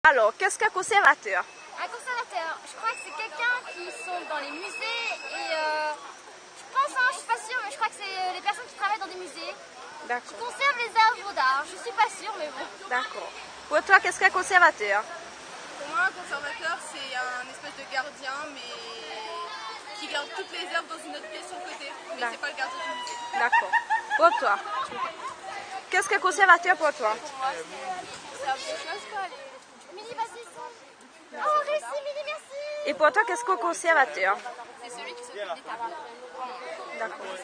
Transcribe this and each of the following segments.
Alors, qu'est-ce qu'un conservateur? Un conservateur, je crois que c'est quelqu'un qui sont dans les musées et je pense, je suis pas sûre, mais je crois que c'est les personnes qui travaillent dans des musées. D'accord. Qui conservent les œuvres d'art. Je suis pas sûre, mais bon. D'accord. Pour toi, qu'est-ce qu'un conservateur? Pour moi, un conservateur, c'est un espèce de gardien, mais qui garde toutes les œuvres dans une autre pièce sur le côté. Mais c'est pas le gardien du musée. D'accord. Pour toi, qu'est-ce qu'un conservateur pour toi? Pour moi, c'est un peu chose, quoi. Mini, vas-y. Oh, réussi, Mini, merci. Et pour toi, qu'est-ce qu'un conservateur? C'est celui qui s'occupe des tableaux. D'accord.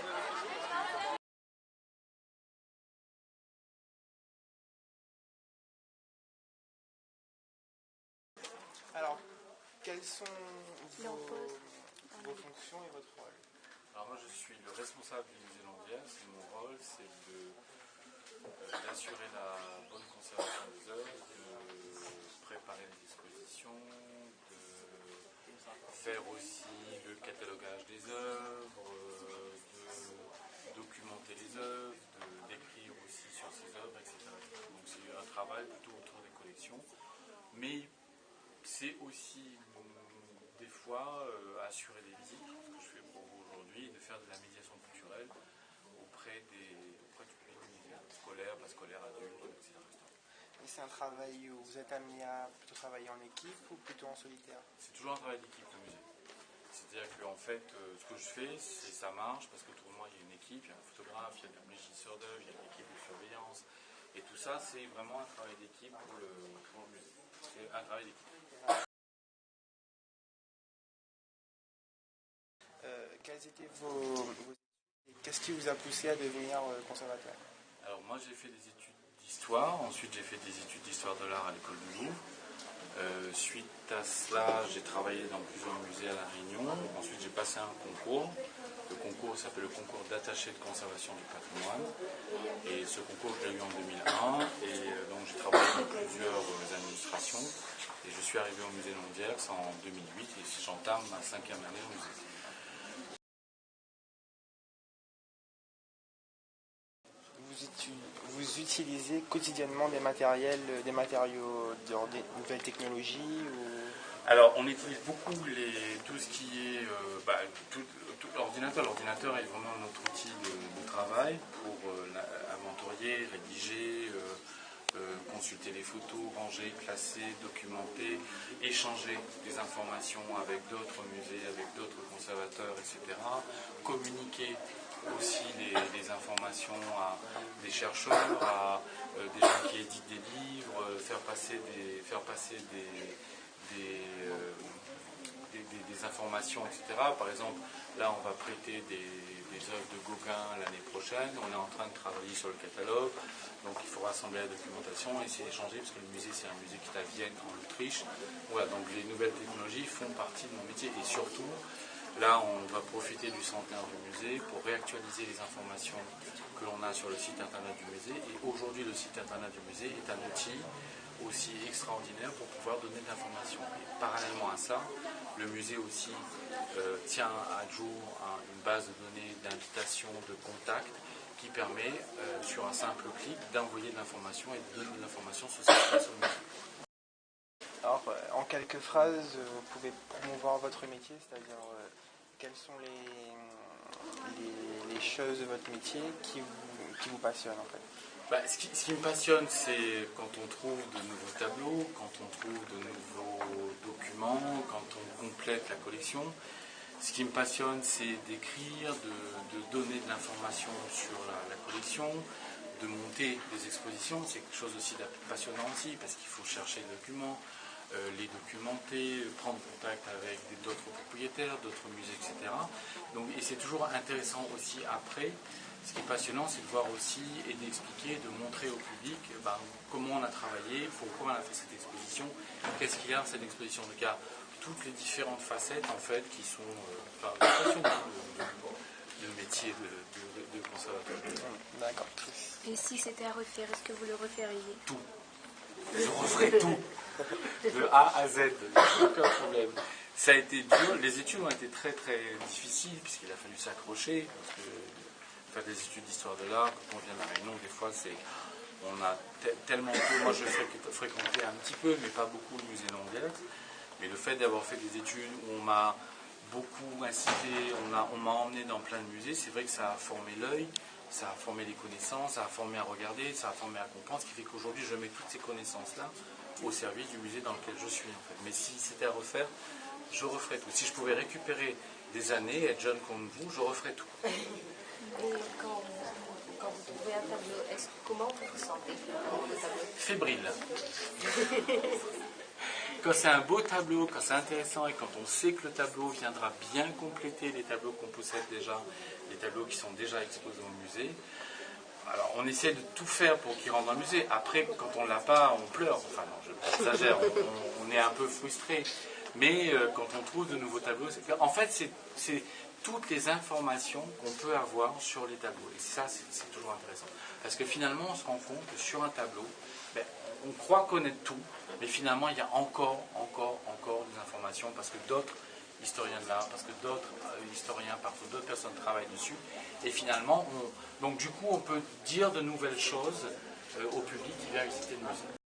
Alors, quelles sont vos fonctions et votre rôle? Alors moi je suis le responsable du musée Landière, c'est mon rôle, c'est d'assurer la bonne conservation des œuvres, de préparer les expositions, de faire aussi le catalogage des œuvres, de documenter les œuvres, d'écrire aussi sur ces œuvres, etc. Donc c'est un travail plutôt autour des collections, mais c'est aussi des fois assurer des visites, ce que je fais pour vous aujourd'hui, de faire de la médiation culturelle auprès du public scolaire, scolaire, adulte, etc. Et c'est un travail où vous êtes amené à plutôt travailler en équipe ou plutôt en solitaire? C'est toujours un travail d'équipe au musée. C'est-à-dire qu'en fait, ce que je fais, c'est ça marche parce que autour de moi, il y a une équipe, il y a un photographe, il y a un régisseur d'œuvre, il y a une équipe de surveillance. Et tout ça, c'est vraiment un travail d'équipe pour le musée. C'est un travail d'équipe. Quelles étaient qu'est-ce qui vous a poussé à devenir conservateur? Alors moi j'ai fait des études d'histoire, ensuite j'ai fait des études d'histoire de l'art à l'école du Louvre. Suite à cela, j'ai travaillé dans plusieurs musées à La Réunion. Ensuite j'ai passé un concours. Le concours s'appelle le concours d'attaché de conservation du patrimoine. Et ce concours je l'ai eu en 2001. Et donc j'ai travaillé dans plusieurs administrations. Et je suis arrivé au musée Landière en 2008 et j'entame ma 5e année au musée. Vous utilisez quotidiennement des matériaux, des nouvelles technologies ou... Alors, on utilise beaucoup tout ce qui est tout l'ordinateur. L'ordinateur est vraiment notre outil de travail pour inventorier, rédiger, consulter les photos, ranger, classer, documenter, échanger des informations avec d'autres musées, avec d'autres conservateurs, etc. Communiquer aussi les informations à des chercheurs, à des gens qui éditent des livres, faire passer des informations, etc. Par exemple, là on va prêter des œuvres de Gauguin l'année prochaine, on est en train de travailler sur le catalogue, donc il faut rassembler la documentation et essayer d'échanger, parce que le musée c'est un musée qui est à Vienne en Autriche. Voilà, donc les nouvelles technologies font partie de mon métier et surtout, là on va profiter du centenaire du musée pour réactualiser les informations que l'on a sur le site internet du musée. Et aujourd'hui le site internet du musée est un outil aussi extraordinaire pour pouvoir donner de l'information. Et parallèlement à ça, le musée aussi tient à jour une base de données d'invitation, de contact, qui permet, sur un simple clic, d'envoyer de l'information et de donner de l'information sur ce qui se passe au musée. Alors, en quelques phrases, vous pouvez promouvoir votre métier, c'est-à-dire quelles sont les choses de votre métier qui vous passionnent en fait? Ce qui me passionne, c'est quand on trouve de nouveaux tableaux, quand on trouve de nouveaux documents, quand on complète la collection. Ce qui me passionne, c'est d'écrire, de donner de l'information sur la collection, de monter des expositions. C'est quelque chose aussi passionnant aussi, parce qu'il faut chercher les documents, les documenter, prendre contact avec d'autres propriétaires, d'autres musées, etc. Donc, et c'est toujours intéressant aussi après. Ce qui est passionnant, c'est de voir aussi et d'expliquer, de montrer au public comment on a travaillé, pourquoi on a fait cette exposition, qu'est-ce qu'il y a dans cette exposition. Donc il y a toutes les différentes facettes en fait qui sont le métier de conservateur. D'accord. Et si c'était à refaire, est-ce que vous le referiez? Tout. Je referai tout. De A à Z. Aucun problème. Ça a été dur. Les études ont été très très difficiles puisqu'il a fallu s'accrocher. Parce que faire des études d'histoire de l'art, quand on vient de La Réunion, des fois c'est On a tellement peu, moi je fréquentais un petit peu, mais pas beaucoup le musée Longueuil. Mais le fait d'avoir fait des études où on m'a beaucoup incité, on m'a emmené dans plein de musées, c'est vrai que ça a formé l'œil, ça a formé les connaissances, ça a formé à regarder, ça a formé à comprendre, ce qui fait qu'aujourd'hui je mets toutes ces connaissances-là au service du musée dans lequel je suis en fait. Mais si c'était à refaire, je referais tout. Si je pouvais récupérer des années, être jeune comme vous, je referais tout. Et quand vous trouvez un tableau, comment vous vous sentez devant le tableau? Fébrile. Quand c'est un beau tableau, quand c'est intéressant et quand on sait que le tableau viendra bien compléter les tableaux qu'on possède déjà, les tableaux qui sont déjà exposés au musée, alors on essaie de tout faire pour qu'ils rentrent dans le musée. Après, quand on ne l'a pas, on pleure. Enfin non, j'exagère, on est un peu frustré. Mais quand on trouve de nouveaux tableaux, en fait c'est toutes les informations qu'on peut avoir sur les tableaux. Et ça, c'est toujours intéressant. Parce que finalement, on se rend compte que sur un tableau, on croit connaître tout, mais finalement, il y a encore des informations parce que d'autres historiens de l'art, parce que d'autres historiens, parfois d'autres personnes travaillent dessus. Et finalement, donc du coup, on peut dire de nouvelles choses au public qui vient visiter le musée.